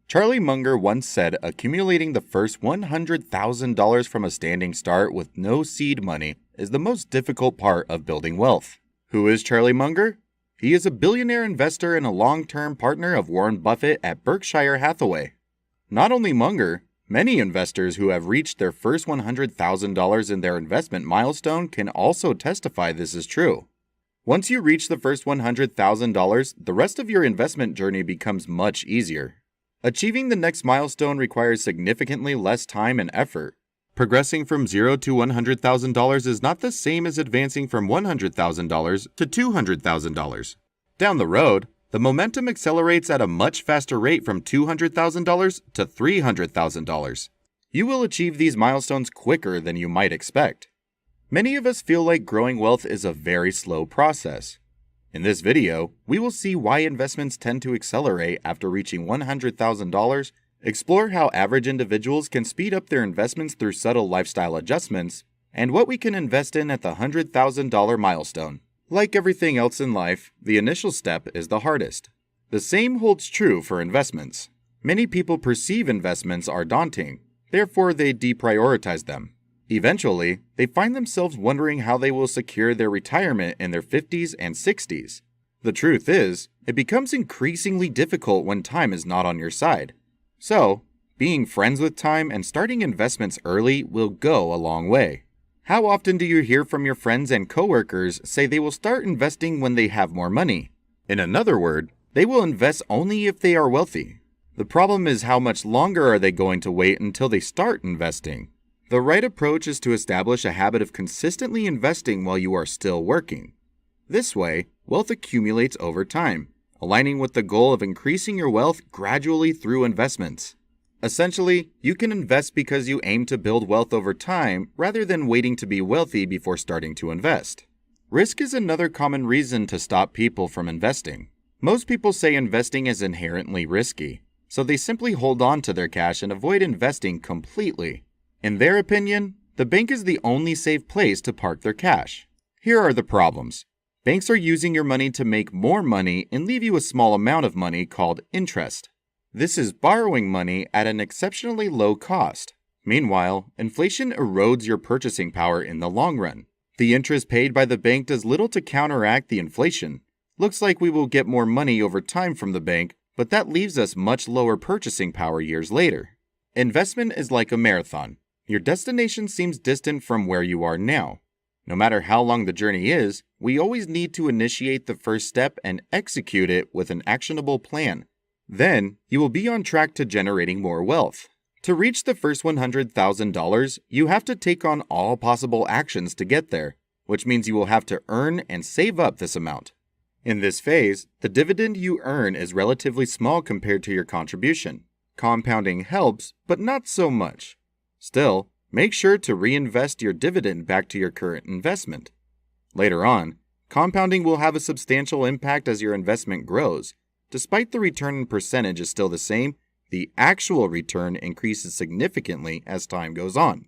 Charlie Munger once said accumulating the first $100,000 from a standing start with no seed money is the most difficult part of building wealth. Who is Charlie Munger? He is a billionaire investor and a long-term partner of Warren Buffett at Berkshire Hathaway. Not only Munger, many investors who have reached their first $100,000 in their investment milestone can also testify this is true. Once you reach the first $100,000, the rest of your investment journey becomes much easier. Achieving the next milestone requires significantly less time and effort. Progressing from $0 to $100,000 is not the same as advancing from $100,000 to $200,000. Down the road, the momentum accelerates at a much faster rate from $200,000 to $300,000. You will achieve these milestones quicker than you might expect. Many of us feel like growing wealth is a very slow process. In this video, we will see why investments tend to accelerate after reaching $100,000, explore how average individuals can speed up their investments through subtle lifestyle adjustments, and what we can invest in at the $100,000 milestone. Like everything else in life, the initial step is the hardest. The same holds true for investments. Many people perceive investments are daunting, therefore they deprioritize them. Eventually, they find themselves wondering how they will secure their retirement in their 50s and 60s. The truth is, it becomes increasingly difficult when time is not on your side. So, being friends with time and starting investments early will go a long way. How often do you hear from your friends and coworkers say they will start investing when they have more money? In another word, they will invest only if they are wealthy. The problem is how much longer are they going to wait until they start investing? The right approach is to establish a habit of consistently investing while you are still working. This way, wealth accumulates over time, aligning with the goal of increasing your wealth gradually through investments. Essentially, you can invest because you aim to build wealth over time rather than waiting to be wealthy before starting to invest. Risk is another common reason to stop people from investing. Most people say investing is inherently risky, so they simply hold on to their cash and avoid investing completely. In their opinion, the bank is the only safe place to park their cash. Here are the problems. Banks are using your money to make more money and leave you a small amount of money called interest. This is borrowing money at an exceptionally low cost. Meanwhile, inflation erodes your purchasing power in the long run. The interest paid by the bank does little to counteract the inflation. Looks like we will get more money over time from the bank, but that leaves us much lower purchasing power years later. Investment is like a marathon. Your destination seems distant from where you are now. No matter how long the journey is, we always need to initiate the first step and execute it with an actionable plan. Then, you will be on track to generating more wealth. To reach the first $100,000, you have to take on all possible actions to get there, which means you will have to earn and save up this amount. In this phase, the dividend you earn is relatively small compared to your contribution. Compounding helps, but not so much. Still, make sure to reinvest your dividend back to your current investment. Later on, compounding will have a substantial impact as your investment grows. Despite the return percentage is still the same, the actual return increases significantly as time goes on.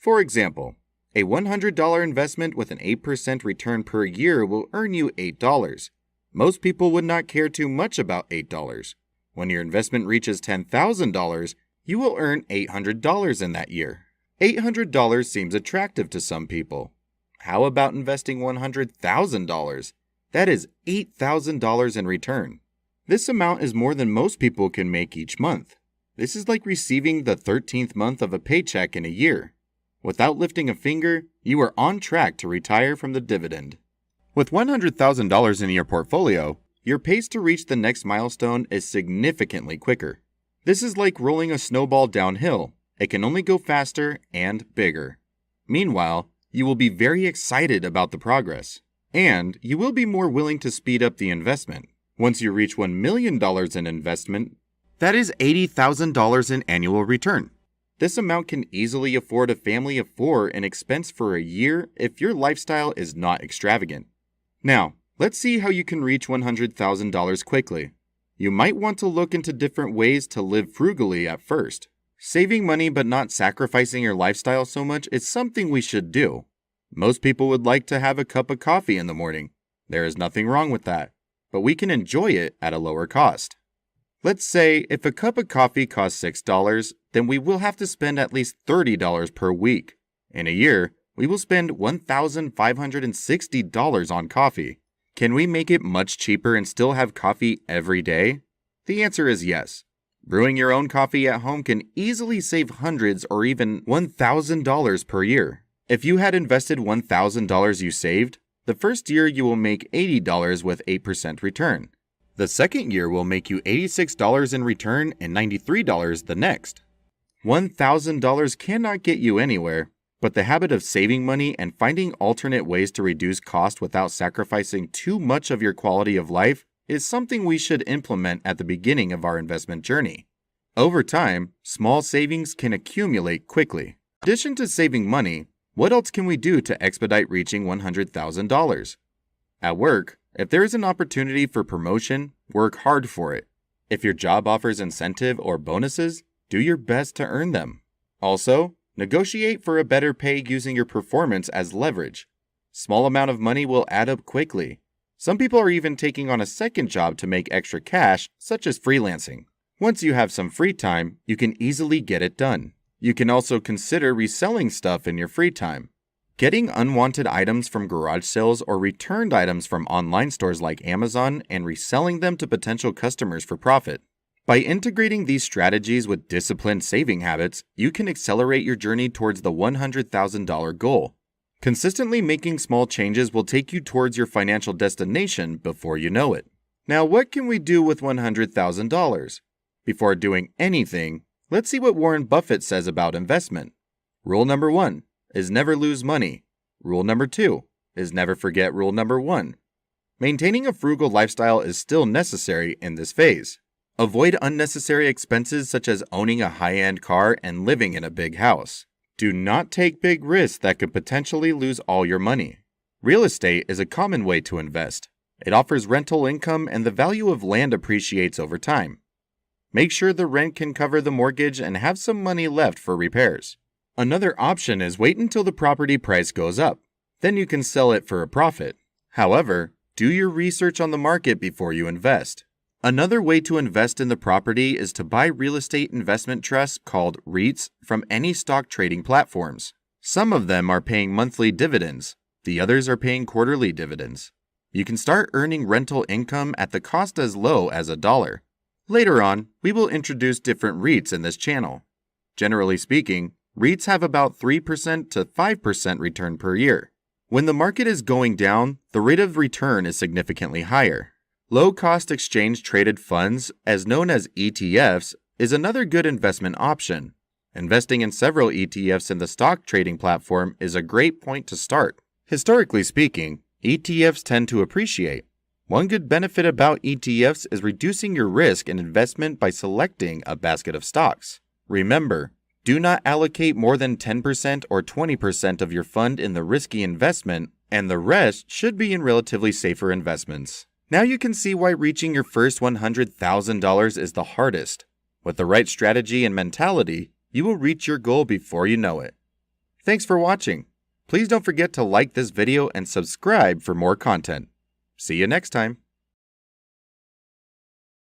For example, a $100 investment with an 8% return per year will earn you $8. Most people would not care too much about $8. When your investment reaches $10,000, you will earn $800 in that year. $800 seems attractive to some people. How about investing $100,000? That is $8,000 in return. This amount is more than most people can make each month. This is like receiving the 13th month of a paycheck in a year. Without lifting a finger, you are on track to retire from the dividend. With $100,000 in your portfolio, your pace to reach the next milestone is significantly quicker. This is like rolling a snowball downhill. It can only go faster and bigger. Meanwhile, you will be very excited about the progress, and you will be more willing to speed up the investment. Once you reach $1 million in investment, that is $80,000 in annual return. This amount can easily afford a family of 4 in expense for a year if your lifestyle is not extravagant. Now, let's see how you can reach $100,000 quickly. You might want to look into different ways to live frugally at first. Saving money but not sacrificing your lifestyle so much is something we should do. Most people would like to have a cup of coffee in the morning. There is nothing wrong with that, but we can enjoy it at a lower cost. Let's say if a cup of coffee costs $6, then we will have to spend at least $30 per week. In a year, we will spend $1,560 on coffee. Can we make it much cheaper and still have coffee every day? The answer is yes. Brewing your own coffee at home can easily save hundreds or even $1,000 per year. If you had invested $1,000 you saved, the first year you will make $80 with 8% return. The second year will make you $86 in return and $93 the next. $1,000 cannot get you anywhere, but the habit of saving money and finding alternate ways to reduce cost without sacrificing too much of your quality of life is something we should implement at the beginning of our investment journey. Over time, small savings can accumulate quickly. In addition to saving money, what else can we do to expedite reaching $100,000? At work, if there is an opportunity for promotion, work hard for it. If your job offers incentive or bonuses, do your best to earn them. Also, negotiate for a better pay using your performance as leverage. Small amount of money will add up quickly. Some people are even taking on a second job to make extra cash, such as freelancing. Once you have some free time, you can easily get it done. You can also consider reselling stuff in your free time. Getting unwanted items from garage sales or returned items from online stores like Amazon and reselling them to potential customers for profit. By integrating these strategies with disciplined saving habits, you can accelerate your journey towards the $100,000 goal. Consistently making small changes will take you towards your financial destination before you know it. Now, what can we do with $100,000? Before doing anything, let's see what Warren Buffett says about investment. Rule number 1 is never lose money. Rule number 2 is never forget rule number 1. Maintaining a frugal lifestyle is still necessary in this phase. Avoid unnecessary expenses such as owning a high-end car and living in a big house. Do not take big risks that could potentially lose all your money. Real estate is a common way to invest. It offers rental income and the value of land appreciates over time. Make sure the rent can cover the mortgage and have some money left for repairs. Another option is wait until the property price goes up. Then you can sell it for a profit. However, do your research on the market before you invest. Another way to invest in the property is to buy real estate investment trusts called REITs from any stock trading platforms. Some of them are paying monthly dividends. The others are paying quarterly dividends. You can start earning rental income at the cost as low as $1. Later on, we will introduce different REITs in this channel. Generally speaking, REITs have about 3% to 5% return per year. When the market is going down, the rate of return is significantly higher. Low-cost exchange-traded funds, as known as ETFs, is another good investment option. Investing in several ETFs in the stock trading platform is a great point to start. Historically speaking, ETFs tend to appreciate. One good benefit about ETFs is reducing your risk in investment by selecting a basket of stocks. Remember, do not allocate more than 10% or 20% of your fund in the risky investment, and the rest should be in relatively safer investments. Now you can see why reaching your first $100,000 is the hardest. With the right strategy and mentality, you will reach your goal before you know it. Thanks for watching. Please don't forget to like this video and subscribe for more content. See you next time.